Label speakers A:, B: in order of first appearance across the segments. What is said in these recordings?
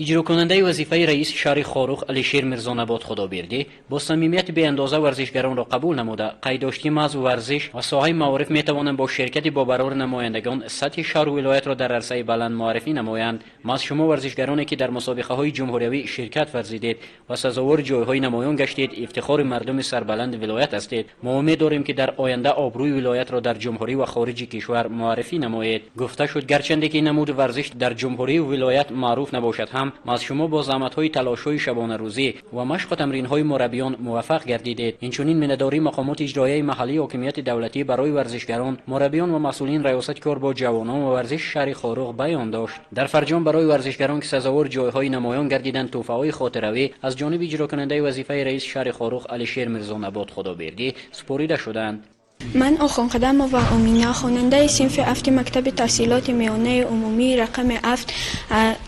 A: اجرا کننده وظیفه رئیس شهر خاروخ علیشیر میرزانباد خدابردی با صمیمیت بی اندازه ورزشگران را قبول نموده قید داشتی محض ورزش و ساحه معارف می توانند با شرکت با برابر نمایندگان سطح شهر و ولایت را در عرصه بلند معرفی نمایند. ما از شما ورزشگرانی که در مسابقه های جمهوری شرکت ورزیدید و سزاوار جایهای نمایان گشتید افتخار مردم سربلند ولایت هستید. ما امید داریم که در آینده آبروی ولایت را در جمهوری و خارج کشور معرفی نمایید. گفته شد گرچند که نمود ورزش در جمهوری و ولایت معروف نباشد هم ما از شما با زحمت‌های تلاش‌های شبانه روزی و مشق و تمرین‌های مربیان موفق گردیدید. اینچنین مینداری مقامات اجرایی محلی حاکمیت دولتی برای ورزشگران، مربیان و مسئولین ریاست کار با جوانان و ورزش شهر خاروخ بیان داشت. در فرجام برای ورزشگران که سزاوار جایهای نمایان گردیدند تحفه‌های خاطروی از جانب اجرا کننده وظیفه رئیس شهر خاروخ علیشیر میرزانباد خدابردی سپرده شدند.
B: من آخوان قدم و امینه خواننده صنف 7 مکتب تحصیلات میانه عمومی رقم 7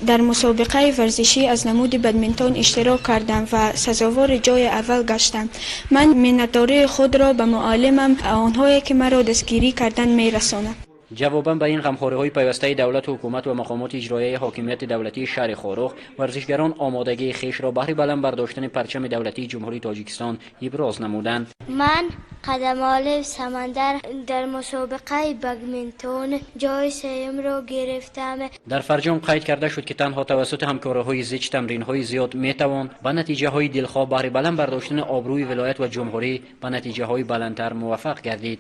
B: در مسابقه ورزشی از نمود بدمینتون اشتراک کردم و سزاوار جای اول گشتم. من منتداری خود را به معلمم آنهایی که مرا دستگیری کردند میرسانم.
A: جواباً به این غمخوری‌های پیوسته دولت و حکومت و مقامات اجرایی حاکمیت دولتی شهر خاروخ، ورزشگران آمادگی خویش را بهر بلند برداشتن پرچم دولتی جمهوری تاجیکستان ابراز نمودند.
C: من قدمال سمندر در مسابقه بدمینتون جای سوم را گرفتم.
A: در فرجام قید کرده شد که تنها توسط همکاری‌های زیچ تمرین‌های زیاد می‌توان به نتیجه‌های دلخواه بهر بلند برداشتن آبروی ولایت و جمهوری به نتیجه‌های بلندتر موفق گردید.